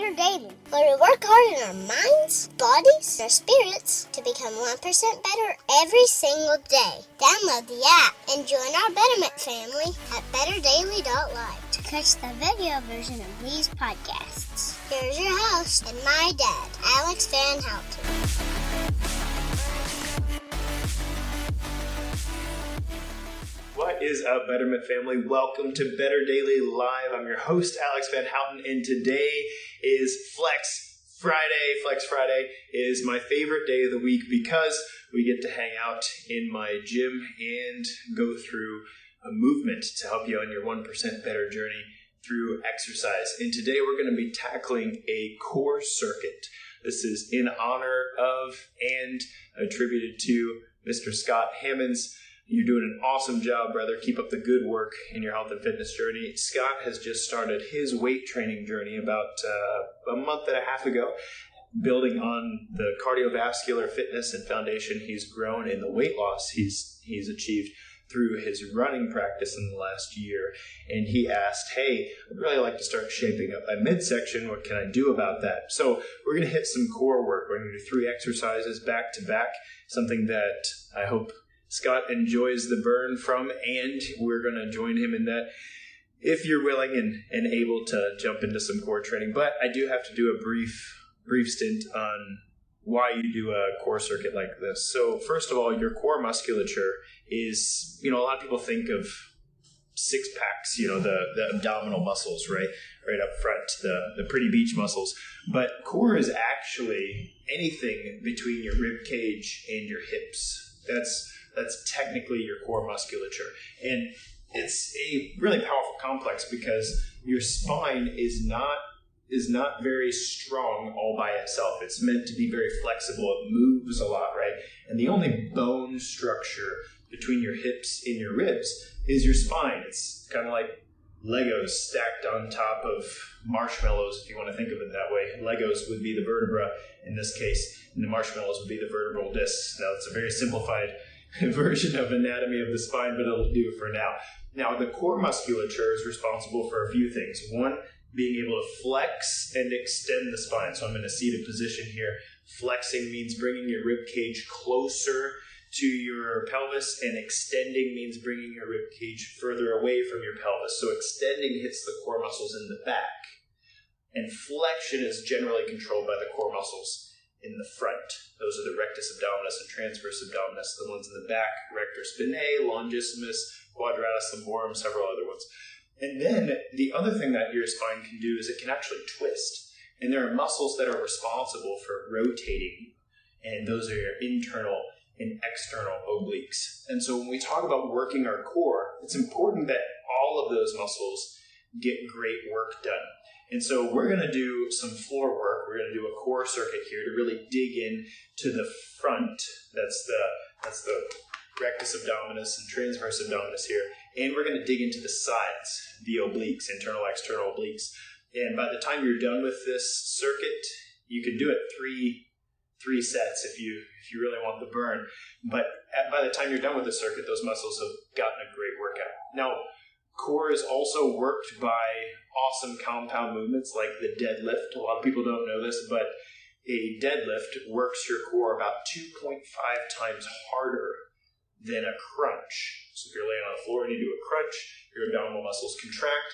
better daily, where we work hard in our minds, bodies, and our spirits to become 1% better every single day. Download the app and join our Betterment family at betterdaily.live to catch the video version of these podcasts. Here's your host and my dad, Alex Van Houten. What is up, Betterment family? Welcome to Better Daily Live. I'm your host, Alex Van Houten, and today is Flex Friday. Flex Friday is my favorite day of the week because we get to hang out in my gym and go through a movement to help you on your 1% better journey through exercise. And today we're going to be tackling a core circuit. This is in honor of and attributed to Mr. Scott Hammonds. You're doing an awesome job, brother. Keep up the good work in your health and fitness journey. Scott has just started his weight training journey about a month and a half ago, building on the cardiovascular fitness and foundation he's grown in the weight loss he's achieved through his running practice in the last year. And he asked, hey, I'd really like to start shaping up my midsection. What can I do about that? So we're going to hit some core work. We're going to do 3 exercises back to back, something that I hope Scott enjoys the burn from, and we're going to join him in that if you're willing and able to jump into some core training. But I do have to do a brief stint on why you do a core circuit like this. So first of all, your core musculature is, a lot of people think of six packs, the abdominal muscles, right up front, the pretty beach muscles. But core is actually anything between your rib cage and your hips. That's technically your core musculature. And it's a really powerful complex because your spine is not very strong all by itself. It's meant to be very flexible. It moves a lot, right? And the only bone structure between your hips and your ribs is your spine. It's kind of like Legos stacked on top of marshmallows, if you want to think of it that way. Legos would be the vertebra in this case, and the marshmallows would be the vertebral discs. Now, it's a very simplified version of anatomy of the spine, but it'll do for now. Now, the core musculature is responsible for a few things. One, being able to flex and extend the spine. So I'm in a seated position here. Flexing means bringing your rib cage closer to your pelvis, and extending means bringing your rib cage further away from your pelvis. So extending hits the core muscles in the back, and flexion is generally controlled by the core muscles in the front. Those are the rectus abdominis and transverse abdominis. The ones in the back, rector spinae, longissimus, quadratus lumborum, several other ones. And then the other thing that your spine can do is it can actually twist. And there are muscles that are responsible for rotating, and those are your internal and external obliques. And so when we talk about working our core, it's important that all of those muscles get great work done. And so we're going to do some floor work. We're going to do a core circuit here to really dig in to the front. That's the rectus abdominis and transverse abdominis here. And we're going to dig into the sides, the obliques, internal, external obliques. And by the time you're done with this circuit, you can do it three sets if you really want the burn. But by the time you're done with the circuit, those muscles have gotten a great workout. Now, core is also worked by awesome compound movements like the deadlift. A lot of people don't know this, but a deadlift works your core about 2.5 times harder than a crunch. So if you're laying on the floor and you do a crunch, your abdominal muscles contract.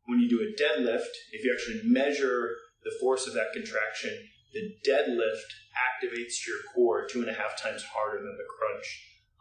When you do a deadlift, if you actually measure the force of that contraction, the deadlift activates your core 2.5 times harder than the crunch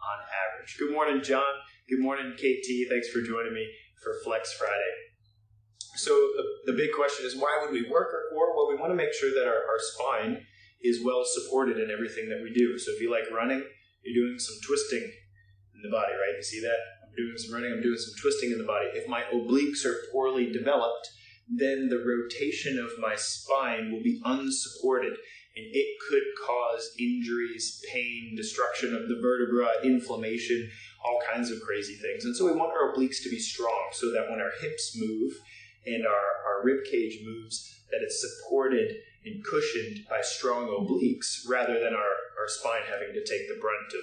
on average. Good morning, John. Good morning, KT. Thanks for joining me for Flex Friday. So the big question is, why would we work our core? Well, we want to make sure that our spine is well supported in everything that we do. So if you like running, you're doing some twisting in the body, right? You see that? I'm doing some running, I'm doing some twisting in the body. If my obliques are poorly developed, then the rotation of my spine will be unsupported, and it could cause injuries, pain, destruction of the vertebra, inflammation, all kinds of crazy things. And so we want our obliques to be strong so that when our hips move and our rib cage moves, that it's supported and cushioned by strong obliques rather than our spine having to take the brunt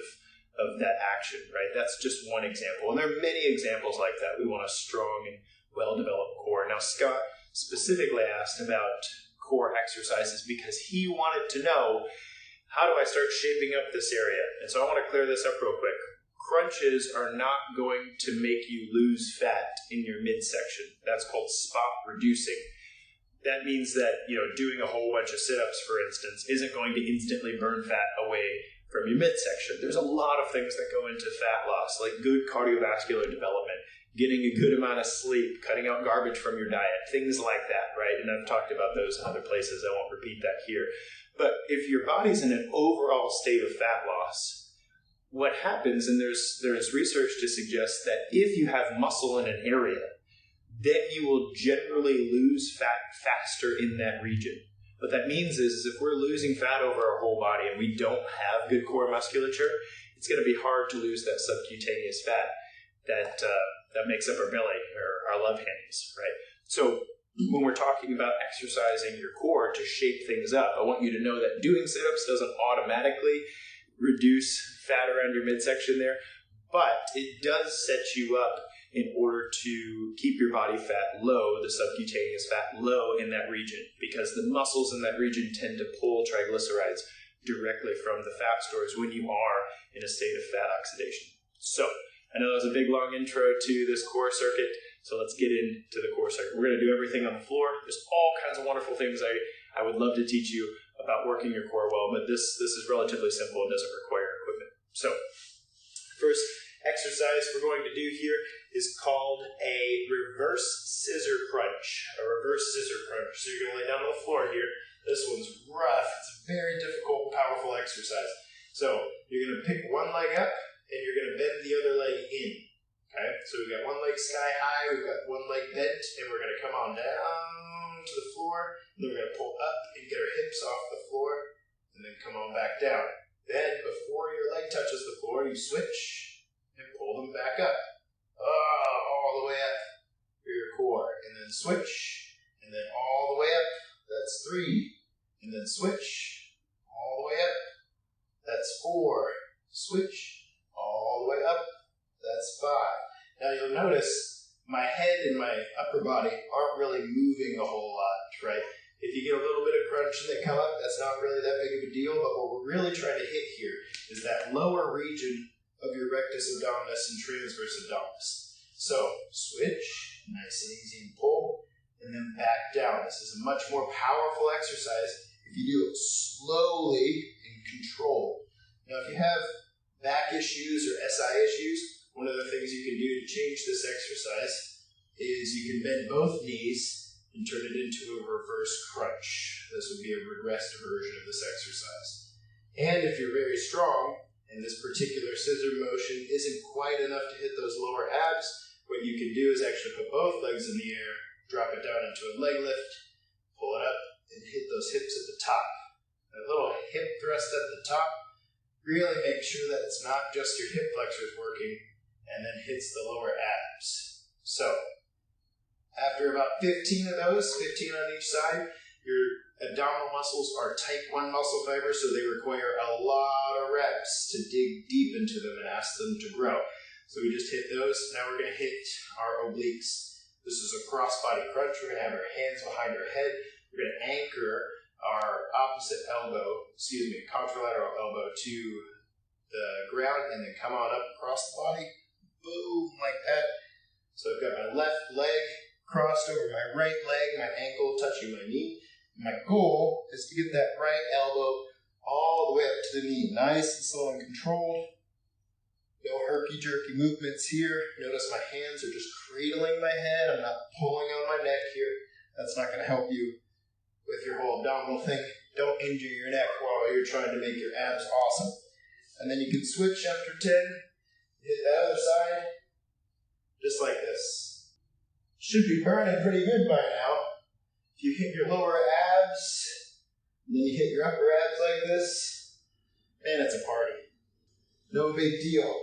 of that action, right? That's just one example. And there are many examples like that. We want a strong and well-developed core. Now, Scott specifically asked about core exercises because he wanted to know, how do I start shaping up this area? And so I want to clear this up real quick. Crunches are not going to make you lose fat in your midsection. That's called spot reducing. That means that, doing a whole bunch of sit-ups, for instance, isn't going to instantly burn fat away from your midsection. There's a lot of things that go into fat loss, like good cardiovascular development, getting a good amount of sleep, cutting out garbage from your diet, things like that, right? And I've talked about those in other places. I won't repeat that here. But if your body's in an overall state of fat loss, what happens, and there's research to suggest that if you have muscle in an area, then you will generally lose fat faster in that region. What that means is if we're losing fat over our whole body and we don't have good core musculature, it's going to be hard to lose that subcutaneous fat that makes up our belly or our love handles, right? So when we're talking about exercising your core to shape things up, I want you to know that doing sit-ups doesn't automatically reduce fat around your midsection there, but it does set you up in order to keep your body fat low, the subcutaneous fat low in that region, because the muscles in that region tend to pull triglycerides directly from the fat stores when you are in a state of fat oxidation. So, I know that was a big long intro to this core circuit, so let's get into the core circuit. We're going to do everything on the floor. There's all kinds of wonderful things I would love to teach you about working your core well, but this is relatively simple and doesn't require equipment. So, first exercise we're going to do here is called a reverse scissor crunch. A reverse scissor crunch. So you're going to lay down on the floor here. This one's rough. It's a very difficult, powerful exercise. So you're going to pick one leg up and you're going to bend the other leg in. Okay? So we've got one leg sky high, we've got one leg bent, and we're going to come on down to the floor, and then we're going to pull up and get our hips off the floor, and then come on back down. Then, before your leg touches the floor, you switch and pull them back up. All the way up for your core. And then switch, and then all the way up. That's 3. And then switch, all the way up. That's 4. Switch, all the way up. That's 5. Now you'll notice my head and my upper body aren't really moving a whole lot, right? If you get a little bit of crunch and they come up, that's not really that big of a deal, but what we're really trying to hit here is that lower region of your rectus abdominis and transverse abdominis. So, switch, nice and easy and pull, and then back down. This is a much more powerful exercise if you do it slowly and controlled. Now, if you have back issues or SI issues, one of the things you can do to change this exercise is you can bend both knees and turn it into a reverse crunch. This would be a regressed version of this exercise. And if you're very strong, and this particular scissor motion isn't quite enough to hit those lower abs, what you can do is actually put both legs in the air, drop it down into a leg lift, pull it up, and hit those hips at the top. A little hip thrust at the top, really make sure that it's not just your hip flexors working, and then hits the lower abs. So, after about 15 of those, 15 on each side, your abdominal muscles are type 1 muscle fibers, so they require a lot of reps to dig deep into them and ask them to grow. So we just hit those. Now we're going to hit our obliques. This is a cross-body crunch. We're going to have our hands behind our head. We're going to anchor our contralateral elbow to the ground and then come on up across the body. Boom, like that. So I've got my left leg crossed over my right leg, my ankle touching my knee. My goal is to get that right elbow all the way up to the knee. Nice and slow and controlled. No herky-jerky movements here. Notice my hands are just cradling my head. I'm not pulling on my neck here. That's not going to help you with your whole abdominal thing. Don't injure your neck while you're trying to make your abs awesome. And then you can switch after 10. Hit the other side. Just like this. Should be burning pretty good by now. If you hit your lower abs, and then you hit your upper abs like this, man, it's a party. No big deal.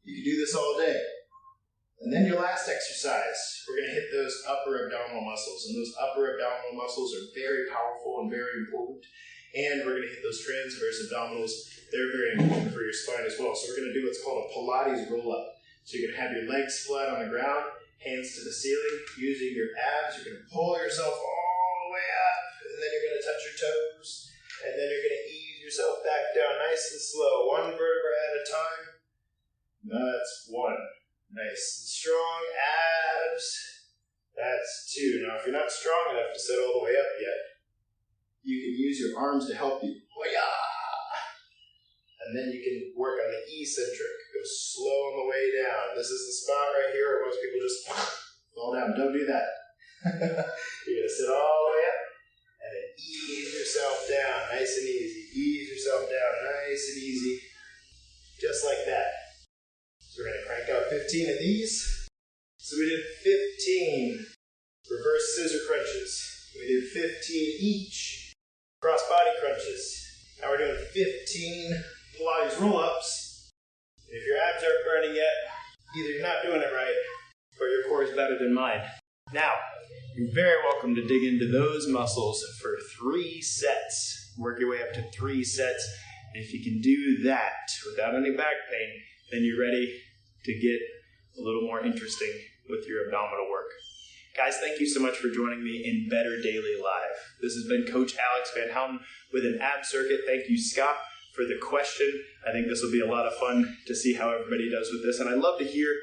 You can do this all day. And then your last exercise, we're going to hit those upper abdominal muscles. And those upper abdominal muscles are very powerful and very important. And we're going to hit those transverse abdominals. They're very important for your spine as well. So we're going to do what's called a Pilates roll-up. So you're going to have your legs flat on the ground, hands to the ceiling, using your abs. You're going to pull yourself all the way up, and then you're going toes. And then you're going to ease yourself back down nice and slow, one vertebra at a time. That's one. Nice and strong. Abs. That's two. Now, if you're not strong enough to sit all the way up yet, you can use your arms to help you. And then you can work on the eccentric. Go slow on the way down. This is the spot right here where most people just fall down. Don't do that. You're going to sit all the way up and then ease yourself down. Nice and easy. Ease yourself down. Nice and easy. Just like that. So we're going to crank out 15 of these. So we did 15 reverse scissor crunches. We did 15 each cross body crunches. Now we're doing 15 Pilates roll-ups. If your abs aren't burning yet, either you're not doing it right, or your core is better than mine. Now, you're very welcome to dig into those muscles for 3 sets. Work your way up to 3 sets. And if you can do that without any back pain, then you're ready to get a little more interesting with your abdominal work. Guys, thank you so much for joining me in Better Daily Live. This has been Coach Alex Van Houten with an ab circuit. Thank you, Scott, for the question. I think this will be a lot of fun to see how everybody does with this. And I'd love to hear,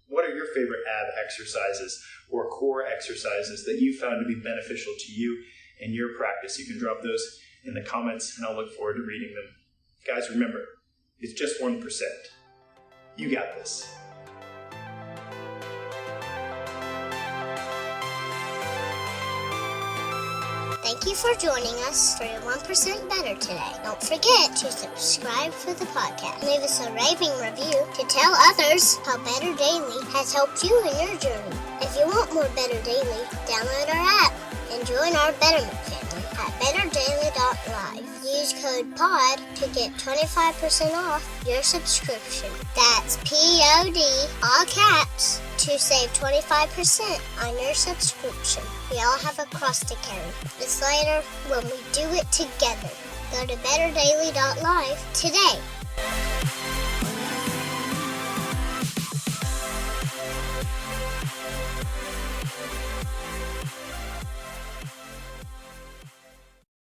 what are your favorite ab exercises or core exercises that you found to be beneficial to you in your practice? You can drop those in the comments, and I'll look forward to reading them. Guys, remember, it's just 1%. You got this. Thank you for joining us for your 1% Better today. Don't forget to subscribe for the podcast. Leave us a raving review to tell others how Better Daily has helped you in your journey. If you want more Better Daily, download our app and join our Betterment family at betterdaily.live. Use code POD to get 25% off your subscription. That's POD, all caps, to save 25% on your subscription. We all have a cross to carry. It's lighter when we do it together. Go to betterdaily.live today.